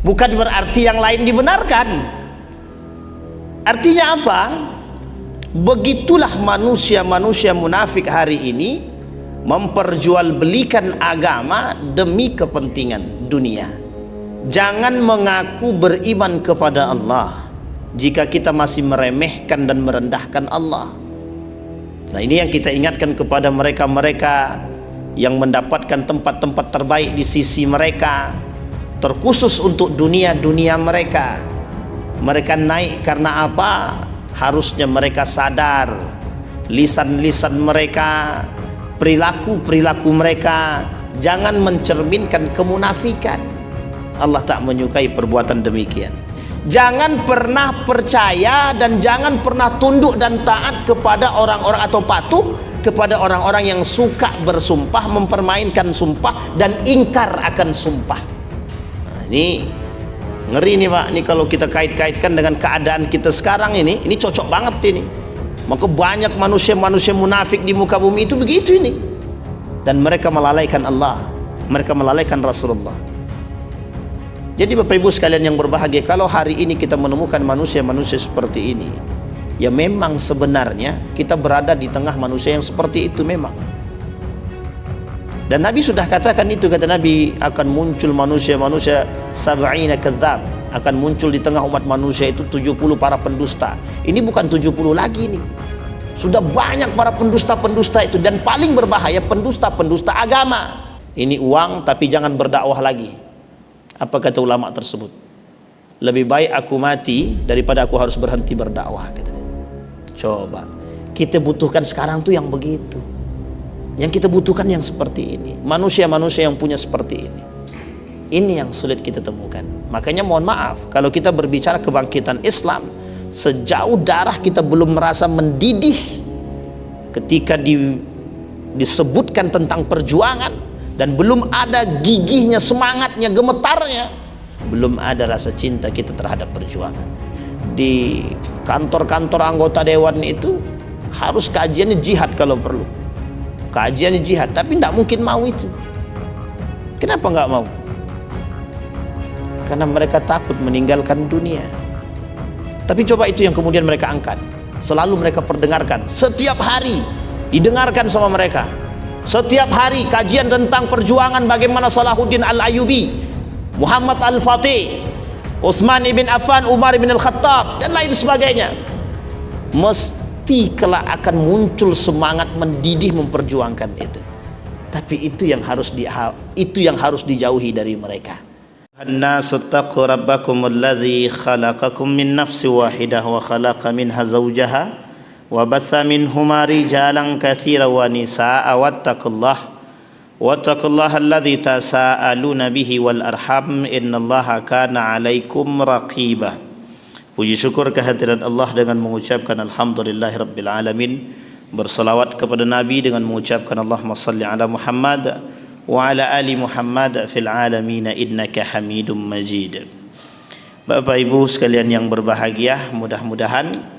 Bukan berarti yang lain dibenarkan. Artinya apa? Begitulah manusia-manusia munafik hari ini memperjualbelikan agama demi kepentingan dunia. Jangan mengaku beriman kepada Allah jika kita masih meremehkan dan merendahkan Allah. Nah, ini yang kita ingatkan kepada mereka-mereka yang mendapatkan tempat-tempat terbaik di sisi mereka, terkhusus untuk dunia-dunia mereka. Mereka naik karena apa? Harusnya mereka sadar lisan-lisan mereka, perilaku-perilaku mereka jangan mencerminkan kemunafikan. Allah tak menyukai perbuatan demikian. Jangan pernah percaya dan jangan pernah tunduk dan taat kepada orang-orang atau patuh kepada orang-orang yang suka bersumpah, mempermainkan sumpah dan ingkar akan sumpah. Nah, ini ngeri nih Pak. Ini kalau kita kait-kaitkan dengan keadaan kita sekarang ini cocok banget ini. Maka banyak manusia-manusia munafik di muka bumi itu begitu ini. Dan mereka melalaikan Allah, mereka melalaikan Rasulullah. Jadi Bapak Ibu sekalian yang berbahagia, kalau hari ini kita menemukan manusia-manusia seperti ini, ya memang sebenarnya kita berada di tengah manusia yang seperti itu memang. Dan Nabi sudah katakan itu, kata Nabi, akan muncul manusia-manusia sab'ina kadzab, akan muncul di tengah umat manusia itu 70 para pendusta. Ini bukan 70 lagi nih. Sudah banyak para pendusta-pendusta itu, dan paling berbahaya pendusta-pendusta agama. Ini uang tapi jangan berdakwah lagi. Apa kata ulama tersebut? Lebih baik aku mati daripada aku harus berhenti berdakwah, katanya. Coba, kita butuhkan sekarang tuh yang begitu. Yang kita butuhkan yang seperti ini. Manusia-manusia yang punya seperti ini. Ini yang sulit kita temukan. Makanya mohon maaf, kalau kita berbicara kebangkitan Islam, sejauh darah kita belum merasa mendidih ketika disebutkan tentang perjuangan, dan belum ada gigihnya, semangatnya, gemetarnya, belum ada rasa cinta kita terhadap perjuangan. Di kantor-kantor anggota dewan itu harus kajiannya jihad kalau perlu, kajiannya jihad, tapi tidak mungkin mau itu. Kenapa nggak mau? Karena mereka takut meninggalkan dunia. Tapi coba itu yang kemudian mereka angkat, selalu mereka perdengarkan, setiap hari didengarkan sama mereka. Setiap hari kajian tentang perjuangan bagaimana Salahuddin Al-Ayyubi, Muhammad Al-Fatih, Utsman ibn Affan, Umar ibn Al-Khattab dan lain sebagainya. Mesti kelak akan muncul semangat mendidih memperjuangkan itu. Tapi itu yang harus dijauhi dari mereka. An-nasu taqu rabbakum alladzi khalaqakum min nafsin wahidah wa khalaqa minha zawjaha wa batha minhuma rijalan katsiran wa nisaa'a wattaqullaha alladzi tasaaluna bihi wal arham innallaha kana 'alaikum raqiba. Puji syukur kehadirat Allah dengan mengucapkan alhamdulillahirabbil alamin, berselawat kepada Nabi dengan mengucapkan Allahumma salli ala Muhammad wa ala ali Muhammad fil alamin innaka Hamidum Majid. Bapak Ibu sekalian yang berbahagia, mudah-mudahan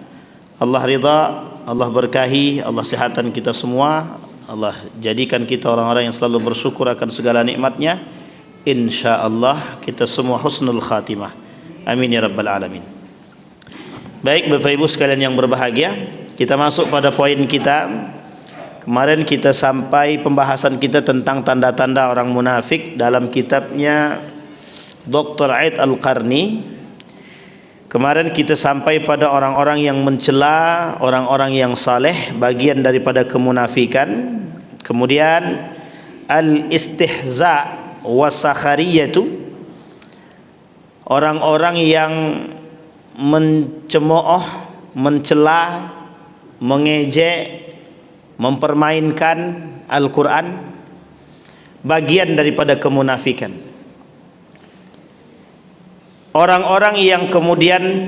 Allah ridha, Allah berkahi, Allah sehatkan kita semua, Allah jadikan kita orang-orang yang selalu bersyukur akan segala nikmatnya. InsyaAllah kita semua husnul khatimah. Amin ya rabbal alamin. Baik Bapak Ibu sekalian yang berbahagia, kita masuk pada poin kita. Kemarin kita sampai pembahasan kita tentang tanda-tanda orang munafik dalam kitabnya Dr. Aid Al-Qarni. Kemarin kita sampai pada orang-orang yang mencela orang-orang yang saleh, bagian daripada kemunafikan. Kemudian al-istihza wasakhariyatu, orang-orang yang mencemooh, mencela, mengejek, mempermainkan Al-Quran, bagian daripada kemunafikan. Orang-orang yang kemudian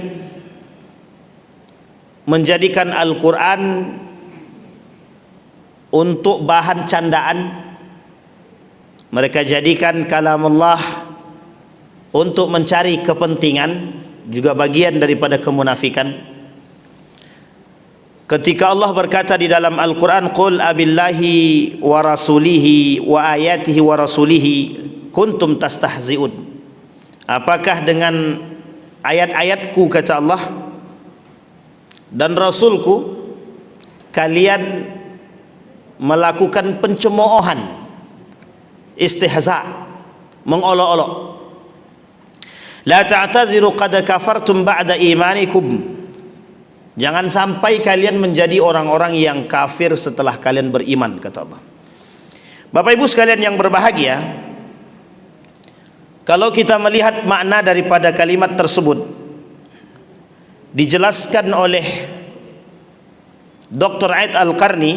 menjadikan Al-Quran untuk bahan candaan, mereka jadikan kalamullah untuk mencari kepentingan, juga bagian daripada kemunafikan. Ketika Allah berkata di dalam Al-Quran, qul abillahi wa rasulihi wa ayatihi wa rasulihi kuntum tastahzi'un, Apakah dengan ayat-ayatku, kata Allah, dan Rasulku kalian melakukan pencemoohan, istihza, mengolok-olok? La ta'tadhiru qad kafartum ba'da imanikum. Jangan sampai kalian menjadi orang-orang yang kafir setelah kalian beriman, kata Allah. Bapak Ibu sekalian yang berbahagia, kalau kita melihat makna daripada kalimat tersebut, dijelaskan oleh Dr. Aid Al-Qarni,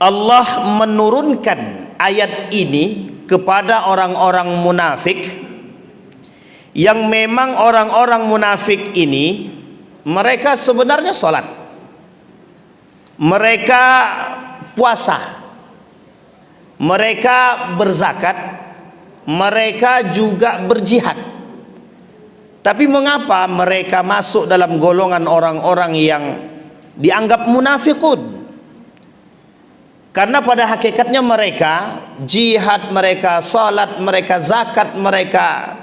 Allah menurunkan ayat ini kepada orang-orang munafik, yang memang orang-orang munafik ini mereka sebenarnya sholat, mereka puasa, mereka berzakat, mereka juga berjihad. Tapi mengapa mereka masuk dalam golongan orang-orang yang dianggap munafikun? Karena pada hakikatnya mereka jihad, mereka salat, mereka zakat, mereka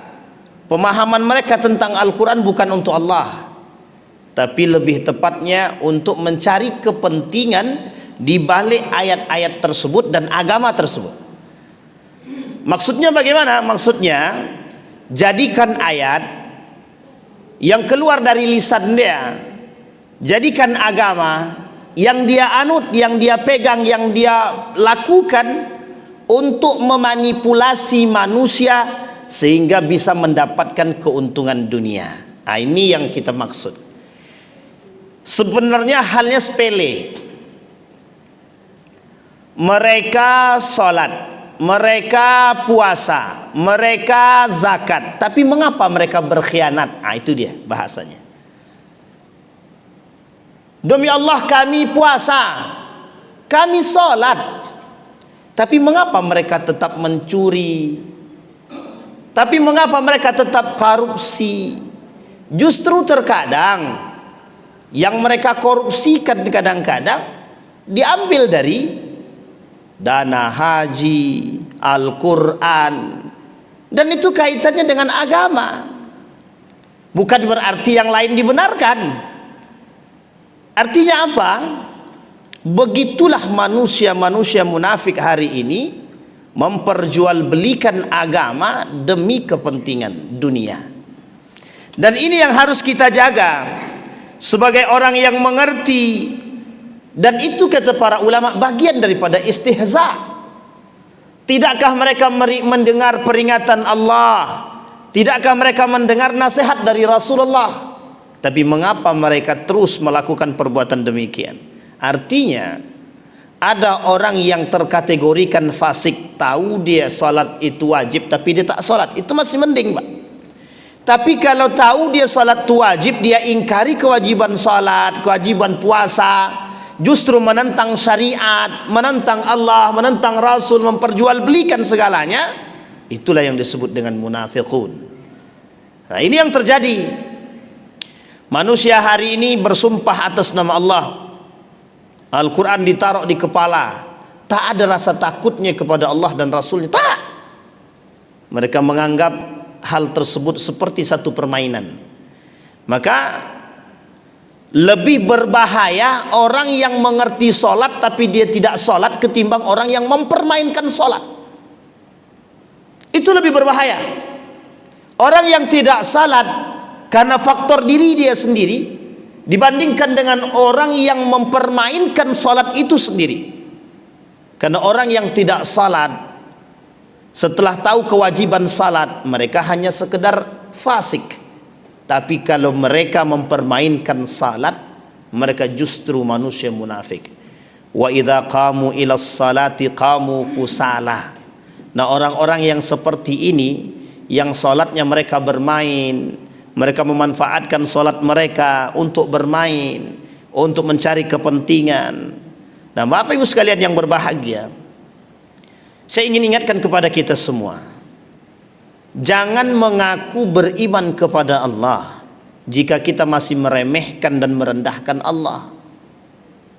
pemahaman mereka tentang Al-Quran bukan untuk Allah, tapi lebih tepatnya untuk mencari kepentingan di balik ayat-ayat tersebut dan agama tersebut. Maksudnya bagaimana? Maksudnya jadikan ayat yang keluar dari lisan dia, jadikan agama yang dia anut, yang dia pegang, yang dia lakukan untuk memanipulasi manusia sehingga bisa mendapatkan keuntungan dunia. Nah, ini yang kita maksud. Sebenarnya halnya sepele. Mereka sholat, mereka puasa, mereka zakat, tapi mengapa mereka berkhianat? Nah, itu dia bahasanya. Demi Allah kami puasa, kami sholat, tapi mengapa mereka tetap mencuri? Tapi mengapa mereka tetap korupsi? Justru terkadang yang mereka korupsikan kadang-kadang diambil dari dana haji, Al-Quran, dan itu kaitannya dengan agama. Bukan berarti yang lain dibenarkan. Artinya apa? Begitulah manusia-manusia munafik hari ini memperjualbelikan agama demi kepentingan dunia. Dan ini yang harus kita jaga sebagai orang yang mengerti. Dan itu kata para ulama bagian daripada istihza. Tidakkah mereka mendengar peringatan Allah? Tidakkah mereka mendengar nasihat dari Rasulullah? Tapi mengapa mereka terus melakukan perbuatan demikian? Artinya ada orang yang terkategorikan fasik, tahu dia salat itu wajib tapi dia tak salat, itu masih mending, Pak. Tapi kalau tahu dia salat itu wajib, dia ingkari kewajiban salat, kewajiban puasa, justru menentang syariat, menentang Allah, menentang Rasul, memperjualbelikan segalanya, itulah yang disebut dengan munafiqun. Nah, ini yang terjadi. Manusia hari ini bersumpah atas nama Allah, Al-Quran ditaruh di kepala, tak ada rasa takutnya kepada Allah dan Rasulnya, tak. Mereka menganggap hal tersebut seperti satu permainan. Maka lebih berbahaya orang yang mengerti sholat tapi dia tidak sholat ketimbang orang yang mempermainkan sholat. Itu lebih berbahaya. Orang yang tidak sholat karena faktor diri dia sendiri dibandingkan dengan orang yang mempermainkan sholat itu sendiri. Karena orang yang tidak sholat setelah tahu kewajiban sholat, mereka hanya sekedar fasik. Tapi kalau mereka mempermainkan salat, mereka justru manusia munafik. Wa idza qamu ila salati qamu kusala. Nah, orang-orang yang seperti ini, yang salatnya mereka bermain, mereka memanfaatkan salat mereka untuk bermain, untuk mencari kepentingan. Nah, Bapak Ibu sekalian yang berbahagia, saya ingin ingatkan kepada kita semua, jangan mengaku beriman kepada Allah jika kita masih meremehkan dan merendahkan Allah.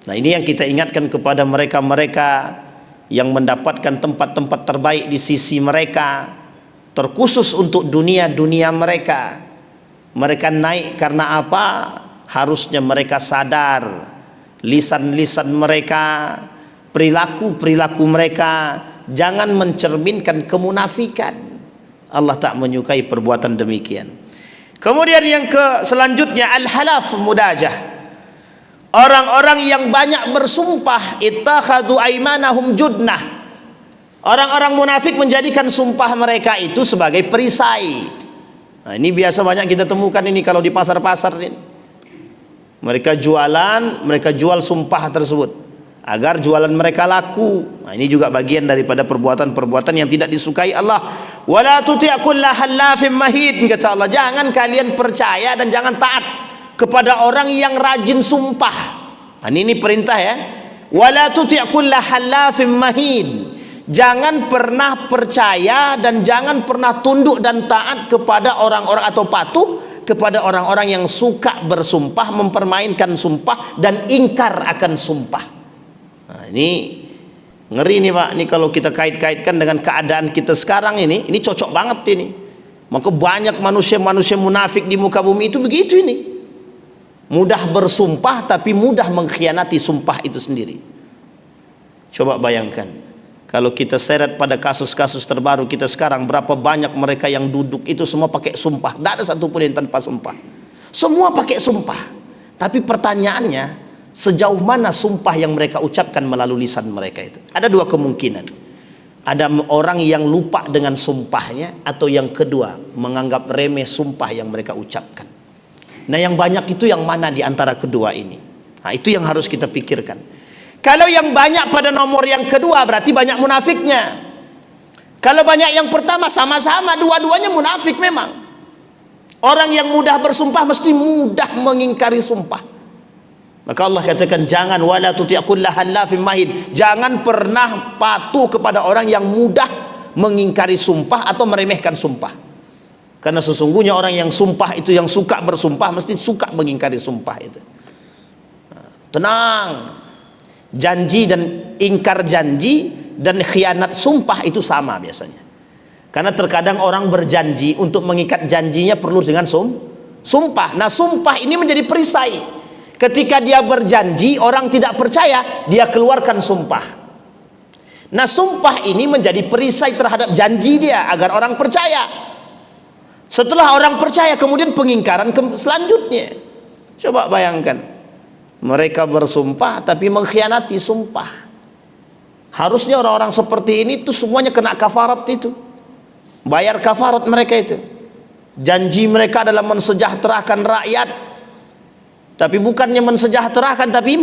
Nah, ini yang kita ingatkan kepada mereka-mereka yang mendapatkan tempat-tempat terbaik di sisi mereka, terkhusus untuk dunia mereka. Mereka naik karena apa? Harusnya mereka sadar lisan-lisan mereka, perilaku mereka jangan mencerminkan kemunafikan. Allah tak menyukai perbuatan demikian. Kemudian yang selanjutnya al-halaf mudajah. Orang-orang yang banyak bersumpah, ittakhadhu aimanahum junnah. Orang-orang munafik menjadikan sumpah mereka itu sebagai perisai. Nah, ini biasa banyak kita temukan ini kalau di pasar-pasar ini. Mereka jual sumpah tersebut agar jualan mereka laku. Nah, ini juga bagian daripada perbuatan-perbuatan yang tidak disukai Allah. Wala tuti' kulla halafin mahin, kata Allah, jangan kalian percaya dan jangan taat kepada orang yang rajin sumpah. Nah, ini perintah ya. Wala tuti' kulla halafin mahin. Jangan pernah percaya dan jangan pernah tunduk dan taat kepada orang-orang atau patuh kepada orang-orang yang suka bersumpah, mempermainkan sumpah dan ingkar akan sumpah. Nah, ini ngeri nih Pak. Ini kalau kita kait-kaitkan dengan keadaan kita sekarang ini cocok banget ini. Maka banyak manusia-manusia munafik di muka bumi itu begitu ini. Mudah bersumpah tapi mudah mengkhianati sumpah itu sendiri. Coba bayangkan. Kalau kita seret pada kasus-kasus terbaru kita sekarang, berapa banyak mereka yang duduk itu semua pakai sumpah. Tidak ada satupun yang tanpa sumpah. Semua pakai sumpah. Tapi pertanyaannya, sejauh mana sumpah yang mereka ucapkan melalui lisan mereka itu? Ada dua kemungkinan. Ada orang yang lupa dengan sumpahnya, atau yang kedua menganggap remeh sumpah yang mereka ucapkan. Nah, yang banyak itu yang mana di antara kedua ini? Nah, itu yang harus kita pikirkan. Kalau yang banyak pada nomor yang kedua berarti banyak munafiknya. Kalau banyak yang pertama sama-sama dua-duanya munafik memang. Orang yang mudah bersumpah mesti mudah mengingkari sumpah. Maka Allah katakan jangan wala tuti' kulla halafin mahin. Jangan pernah patuh kepada orang yang mudah mengingkari sumpah atau meremehkan sumpah. Karena sesungguhnya orang yang sumpah itu, yang suka bersumpah, mesti suka mengingkari sumpah itu. Tenang. Janji dan ingkar janji dan khianat sumpah itu sama biasanya. Karena terkadang orang berjanji, untuk mengikat janjinya perlu dengan sumpah. Nah, sumpah ini menjadi perisai. Ketika dia berjanji orang tidak percaya, dia keluarkan sumpah. Nah, sumpah ini menjadi perisai terhadap janji dia agar orang percaya. Setelah orang percaya, kemudian pengingkaran selanjutnya. Coba bayangkan. Mereka bersumpah tapi mengkhianati sumpah. Harusnya orang-orang seperti ini tuh semuanya kena kafarat itu. Bayar kafarat mereka itu. Janji mereka adalah mensejahterakan rakyat. Tapi bukannya mensejahterakan, tapi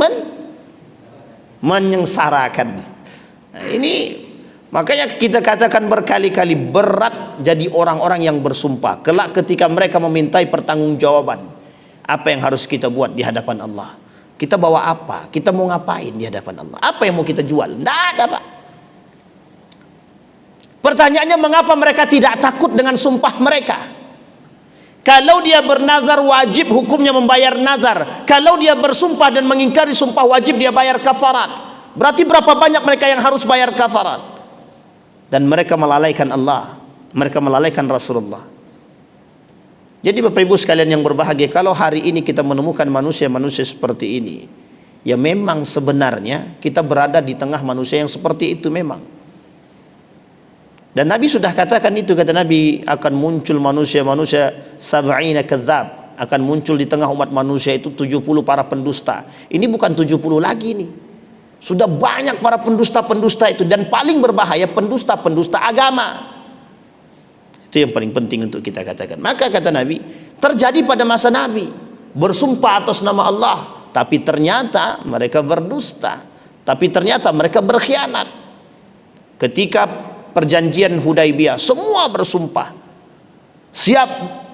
menyengsarakan. Nah, ini makanya kita katakan berkali-kali, berat jadi orang-orang yang bersumpah. Kelak ketika mereka memintai pertanggungjawaban, apa yang harus kita buat di hadapan Allah? Kita bawa apa? Kita mau ngapain di hadapan Allah? Apa yang mau kita jual? Tidak ada Pak. Pertanyaannya, mengapa mereka tidak takut dengan sumpah mereka? Kalau dia bernazar wajib hukumnya membayar nazar. Kalau dia bersumpah dan mengingkari sumpah wajib dia bayar kafarat. Berarti berapa banyak mereka yang harus bayar kafarat? Dan mereka melalaikan Allah. Mereka melalaikan Rasulullah. Jadi Bapak Ibu sekalian yang berbahagia, kalau hari ini kita menemukan manusia-manusia seperti ini, ya memang sebenarnya kita berada di tengah manusia yang seperti itu memang. Dan Nabi sudah katakan itu, kata Nabi, akan muncul manusia-manusia sab'ina kadzab, akan muncul di tengah umat manusia itu 70 para pendusta. Ini bukan 70 lagi nih. Sudah banyak para pendusta-pendusta itu, dan paling berbahaya pendusta-pendusta agama. Itu yang paling penting untuk kita katakan. Maka kata Nabi, terjadi pada masa Nabi, bersumpah atas nama Allah, tapi ternyata mereka berdusta, tapi ternyata mereka berkhianat. Ketika perjanjian Hudaibiyah, semua bersumpah siap,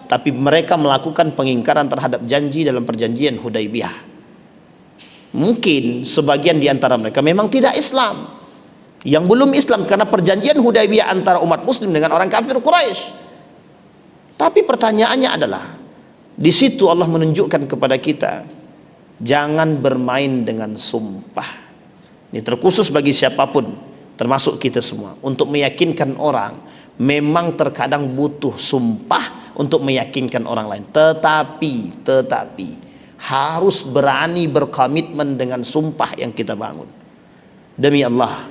tapi mereka melakukan pengingkaran terhadap janji dalam perjanjian Hudaibiyah. Mungkin sebagian di antara mereka memang tidak Islam, yang belum Islam, karena perjanjian Hudaibiyah antara umat muslim dengan orang kafir Quraisy. Tapi pertanyaannya adalah, di situ Allah menunjukkan kepada kita, jangan bermain dengan sumpah. Ini terkhusus bagi siapapun, termasuk kita semua, untuk meyakinkan orang Memang terkadang butuh sumpah untuk meyakinkan orang lain. Tetapi harus berani berkomitmen dengan sumpah yang kita bangun. Demi Allah,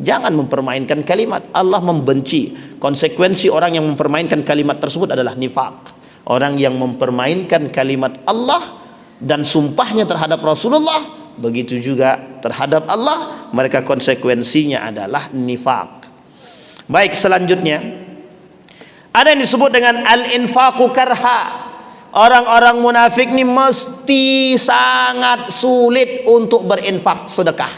jangan mempermainkan kalimat. Allah membenci. Konsekuensi orang yang mempermainkan kalimat tersebut adalah nifaq. Orang yang mempermainkan kalimat Allah dan sumpahnya terhadap Rasulullah, begitu juga terhadap Allah, mereka konsekuensinya adalah nifaq. Baik, selanjutnya ada yang disebut dengan al-infaqu karha. Orang-orang munafik ini mesti sangat sulit untuk berinfak, sedekah.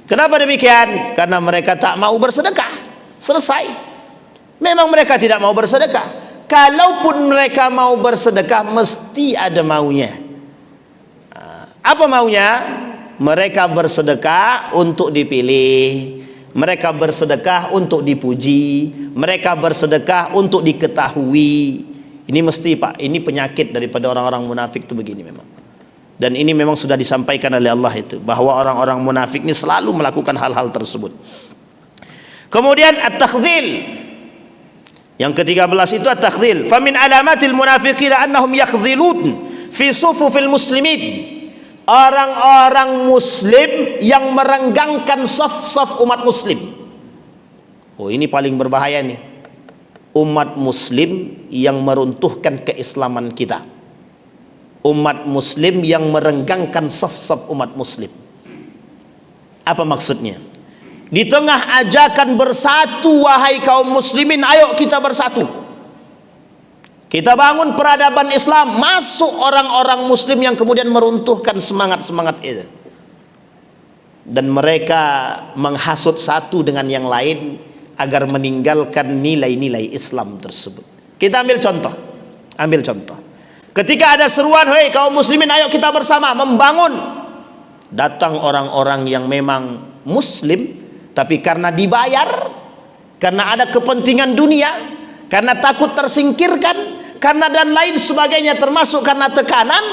Kenapa demikian? Karena mereka tak mau bersedekah. Selesai. Memang mereka tidak mau bersedekah. Kalaupun mereka mau bersedekah, mesti ada maunya. Apa maunya? Mereka bersedekah untuk dipilih. Mereka bersedekah untuk dipuji. Mereka bersedekah untuk diketahui. Ini mesti, Pak. Ini penyakit daripada orang-orang munafik itu begini memang. Dan ini memang sudah disampaikan oleh Allah itu, bahwa orang-orang munafik ini selalu melakukan hal-hal tersebut. Kemudian at-takhdhil. Yang ke-13 itu at-takhdhil. Famin alamatil munafiqina annahum yakhdhilun fi sufufil muslimin. Orang-orang muslim yang merenggangkan saf-saf umat muslim. Oh, ini paling berbahaya nih. Umat muslim yang meruntuhkan keislaman kita. Umat muslim yang merenggangkan saf-saf umat muslim. Apa maksudnya? Di tengah ajakan bersatu, wahai kaum muslimin, ayo kita bersatu. Kita bangun peradaban Islam, masuk orang-orang muslim yang kemudian meruntuhkan semangat-semangat itu. Dan mereka menghasut satu dengan yang lain agar meninggalkan nilai-nilai Islam tersebut. Kita ambil contoh. Ketika ada seruan, "Hei kaum muslimin, ayo kita bersama membangun." Datang orang-orang yang memang muslim, tapi karena dibayar, karena ada kepentingan dunia, karena takut tersingkirkan, karena dan lain sebagainya, termasuk karena tekanan,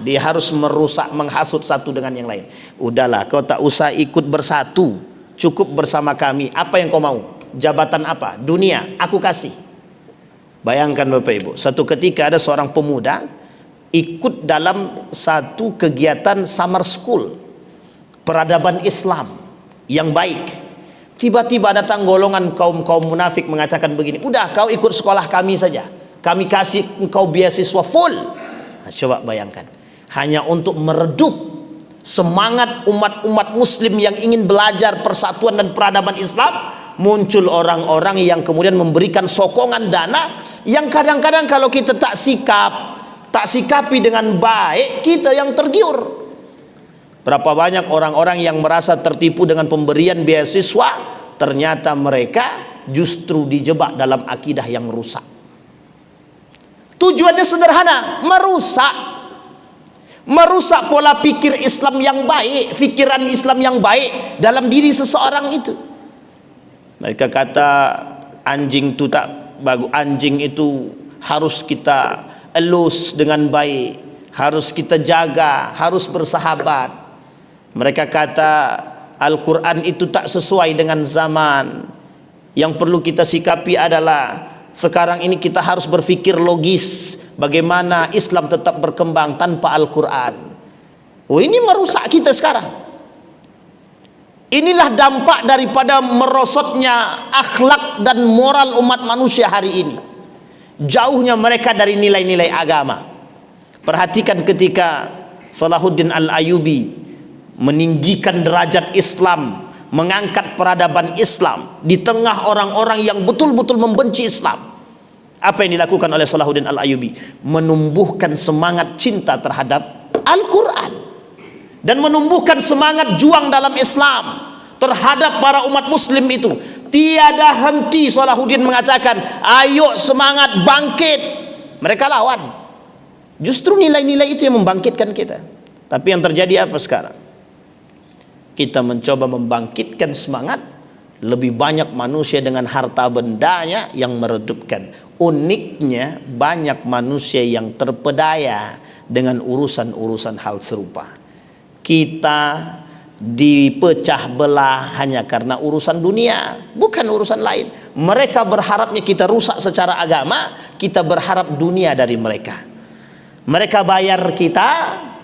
dia harus merusak, menghasut satu dengan yang lain. Udahlah, kau tak usah ikut bersatu, cukup bersama kami. Apa yang kau mau? Jabatan apa? Dunia, aku kasih. Bayangkan Bapak Ibu, satu ketika ada seorang pemuda ikut dalam satu kegiatan summer school, peradaban Islam yang baik. Tiba-tiba datang golongan kaum munafik mengatakan begini, "Udah, kau ikut sekolah kami saja. Kami kasih engkau beasiswa full." Nah, coba bayangkan, hanya untuk meredup semangat umat-umat muslim yang ingin belajar persatuan dan peradaban Islam, muncul orang-orang yang kemudian memberikan sokongan dana yang kadang-kadang kalau kita tak sikapi dengan baik, kita yang tergiur. Berapa banyak orang-orang yang merasa tertipu dengan pemberian beasiswa, ternyata mereka justru dijebak dalam akidah yang rusak. Tujuannya sederhana, merusak pola pikir Islam yang baik, pikiran Islam yang baik dalam diri seseorang itu. Mereka kata anjing itu tak bagus, anjing itu harus kita elus dengan baik, harus kita jaga, harus bersahabat. Mereka kata Al-Quran itu tak sesuai dengan zaman. Yang perlu kita sikapi adalah sekarang ini kita harus berpikir logis, bagaimana Islam tetap berkembang tanpa Al-Quran. Oh, ini merusak kita sekarang. Inilah dampak daripada merosotnya akhlak dan moral umat manusia hari ini. Jauhnya mereka dari nilai-nilai agama. Perhatikan ketika Salahuddin Al-Ayyubi meninggikan derajat Islam, mengangkat peradaban Islam di tengah orang-orang yang betul-betul membenci Islam. Apa yang dilakukan oleh Salahuddin Al-Ayyubi? Menumbuhkan semangat cinta terhadap Al-Quran dan menumbuhkan semangat juang dalam Islam terhadap para umat muslim itu. Tiada henti Salahuddin mengatakan, "Ayo semangat, bangkit." Mereka lawan. Justru nilai-nilai itu yang membangkitkan kita. Tapi yang terjadi apa sekarang? Kita mencoba membangkitkan semangat, lebih banyak manusia dengan harta bendanya yang meredupkan. Uniknya banyak manusia yang terpedaya dengan urusan-urusan hal serupa. Kita dipecah belah hanya karena urusan dunia, bukan urusan lain. Mereka berharapnya kita rusak secara agama, kita berharap dunia dari mereka. Mereka bayar kita,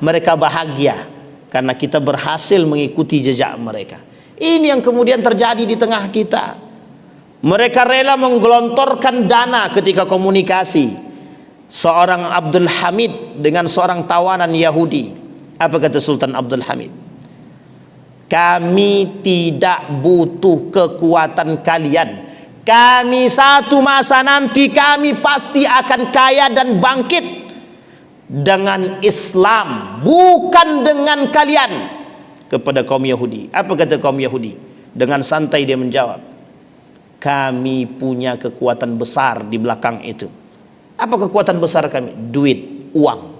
mereka bahagia karena kita berhasil mengikuti jejak mereka. Ini yang kemudian terjadi di tengah kita. Mereka rela menggelontorkan dana ketika komunikasi. Seorang Abdul Hamid dengan seorang tawanan Yahudi. Apa kata Sultan Abdul Hamid? Kami tidak butuh kekuatan kalian. Kami satu masa nanti kami pasti akan kaya dan bangkit dengan Islam, bukan dengan kalian. Kepada kaum Yahudi. Apa kata kaum Yahudi? Dengan santai dia menjawab, kami punya kekuatan besar di belakang itu. Apa kekuatan besar kami? Duit, uang.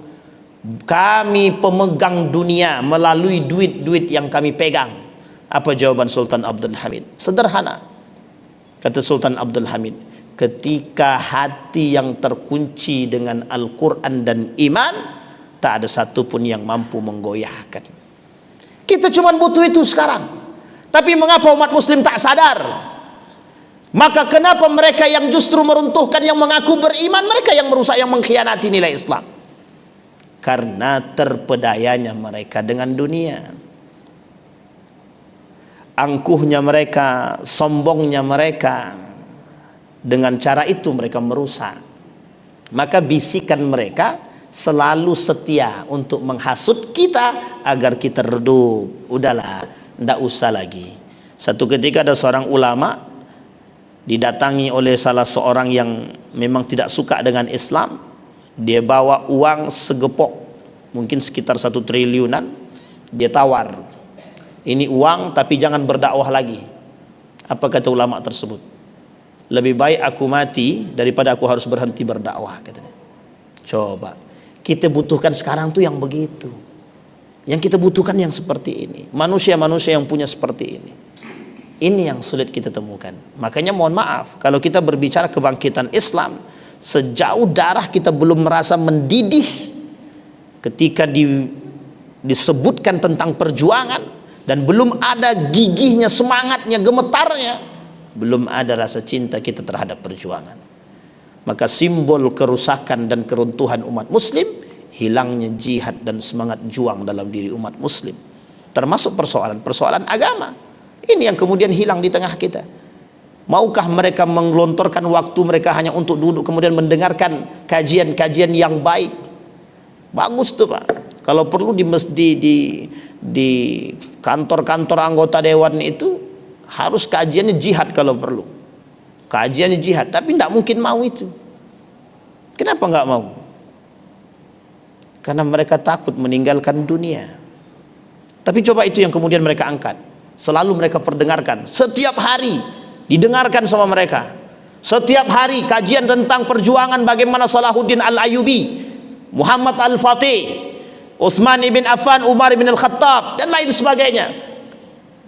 Kami pemegang dunia melalui duit-duit yang kami pegang. Apa jawaban Sultan Abdul Hamid? Sederhana. Kata Sultan Abdul Hamid, ketika hati yang terkunci dengan Al-Quran dan iman, tak ada satupun yang mampu menggoyahkan. Kita cuma butuh itu sekarang. Tapi mengapa umat muslim tak sadar? Maka kenapa mereka yang justru meruntuhkan yang mengaku beriman, mereka yang merusak, yang mengkhianati nilai Islam? Karena terpedayanya mereka dengan dunia, angkuhnya mereka, sombongnya mereka. Dengan cara itu mereka merusak. Maka bisikan mereka selalu setia untuk menghasut kita agar kita redup. Udahlah, ndak usah lagi. Satu ketika ada seorang ulama didatangi oleh salah seorang yang memang tidak suka dengan Islam. Dia bawa uang segepok, mungkin sekitar 1 triliunan. Dia tawar, ini uang tapi jangan berdakwah lagi. Apa kata ulama tersebut? Lebih baik aku mati daripada aku harus berhenti berdakwah, katanya. Coba, kita butuhkan sekarang tuh yang begitu. Yang kita butuhkan yang seperti ini. Manusia-manusia yang punya seperti ini. Ini yang sulit kita temukan. Makanya mohon maaf, kalau kita berbicara kebangkitan Islam, sejauh darah kita belum merasa mendidih ketika disebutkan tentang perjuangan, dan belum ada gigihnya, semangatnya, gemetarnya, belum ada rasa cinta kita terhadap perjuangan. Maka simbol kerusakan dan keruntuhan umat muslim, hilangnya jihad dan semangat juang dalam diri umat muslim, termasuk persoalan-persoalan agama. Ini yang kemudian hilang di tengah kita. Maukah mereka menggelontorkan waktu mereka hanya untuk duduk kemudian mendengarkan kajian-kajian yang baik? Bagus tuh Pak. Kalau perlu di kantor-kantor anggota dewan itu harus kajiannya jihad kalau perlu. Kajiannya jihad, tapi tidak mungkin mau itu. Kenapa nggak mau? Karena mereka takut meninggalkan dunia. Tapi coba itu yang kemudian mereka angkat. Selalu mereka perdengarkan. Setiap hari didengarkan sama mereka. Setiap hari kajian tentang perjuangan bagaimana Salahuddin Al-Ayyubi, Muhammad Al-Fatih, Utsman ibn Affan, Umar ibn Al-Khattab, dan lain sebagainya.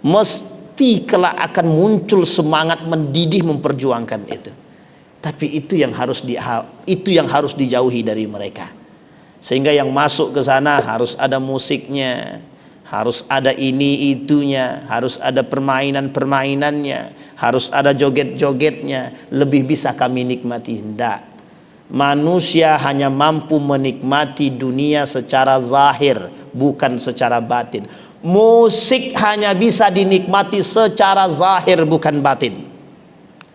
Mesti kelak akan muncul semangat mendidih memperjuangkan itu. Tapi itu yang harus dijauhi dari mereka. Sehingga yang masuk ke sana harus ada musiknya, harus ada ini itunya, harus ada permainan-permainannya, harus ada joget-jogetnya. Lebih bisa kami nikmati? Tidak. Manusia hanya mampu menikmati dunia secara zahir, bukan secara batin. Musik hanya bisa dinikmati secara zahir, bukan batin.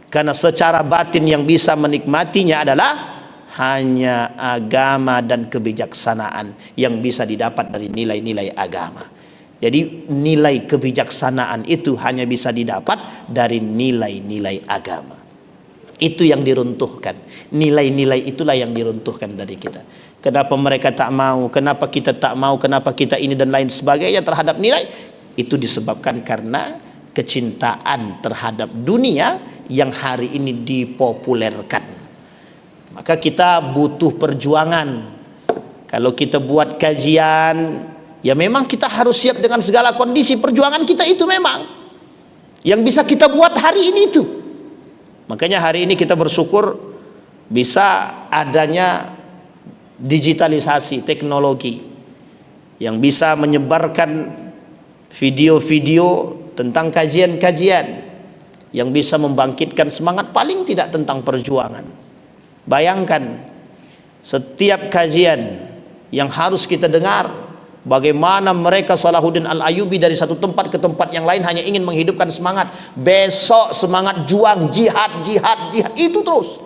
Karena secara batin yang bisa menikmatinya adalah hanya agama dan kebijaksanaan yang bisa didapat dari nilai-nilai agama. Jadi nilai kebijaksanaan itu hanya bisa didapat dari nilai-nilai agama. Itu yang diruntuhkan. Nilai-nilai itulah yang diruntuhkan dari kita. Kenapa mereka tak mau? Kenapa kita tak mau? Kenapa kita ini dan lain sebagainya terhadap nilai? Itu disebabkan karena kecintaan terhadap dunia yang hari ini dipopulerkan. Maka kita butuh perjuangan. Kalau kita buat kajian, ya memang kita harus siap dengan segala kondisi. Perjuangan kita itu memang yang bisa kita buat hari ini itu. Makanya hari ini kita bersyukur bisa adanya digitalisasi teknologi yang bisa menyebarkan video-video tentang kajian-kajian yang bisa membangkitkan semangat, paling tidak tentang perjuangan. Bayangkan setiap kajian yang harus kita dengar, bagaimana mereka Salahuddin Al-Ayyubi dari satu tempat ke tempat yang lain hanya ingin menghidupkan semangat. Besok semangat juang, jihad, jihad, jihad, itu terus.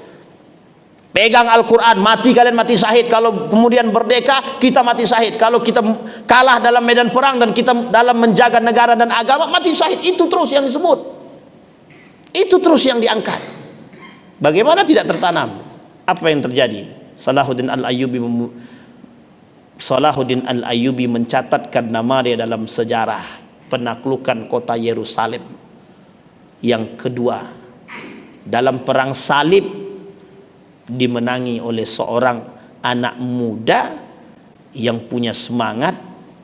Pegang Al-Quran, mati kalian mati syahid. Kalau kemudian merdeka, kita mati syahid. Kalau kita kalah dalam medan perang dan kita dalam menjaga negara dan agama, mati syahid. Itu terus yang disebut, itu terus yang diangkat. Bagaimana tidak tertanam? Apa yang terjadi? Salahuddin Al-Ayyubi mencatatkan nama dia dalam sejarah penaklukan kota Yerusalem yang kedua. Dalam perang salib dimenangi oleh seorang anak muda yang punya semangat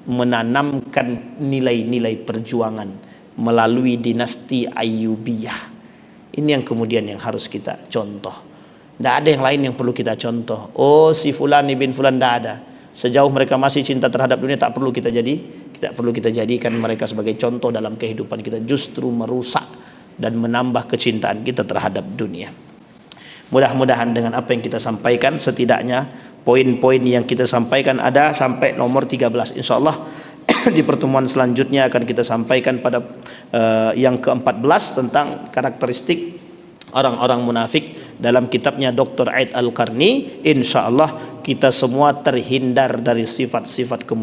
menanamkan nilai-nilai perjuangan melalui dinasti Ayyubiyah. Ini yang kemudian yang harus kita contoh. Tidak ada yang lain yang perlu kita contoh. Oh, si fulan bin fulan, tidak ada. Sejauh mereka masih cinta terhadap dunia, tidak perlu kita jadikan mereka sebagai contoh dalam kehidupan kita. Justru merusak dan menambah kecintaan kita terhadap dunia. Mudah-mudahan dengan apa yang kita sampaikan, setidaknya poin-poin yang kita sampaikan ada sampai nomor 13. InsyaAllah di pertemuan selanjutnya akan kita sampaikan pada yang ke-14 tentang karakteristik orang-orang munafik dalam kitabnya Dr. Aid Al-Qarni. InsyaAllah kita semua terhindar dari sifat-sifat kemunafikan.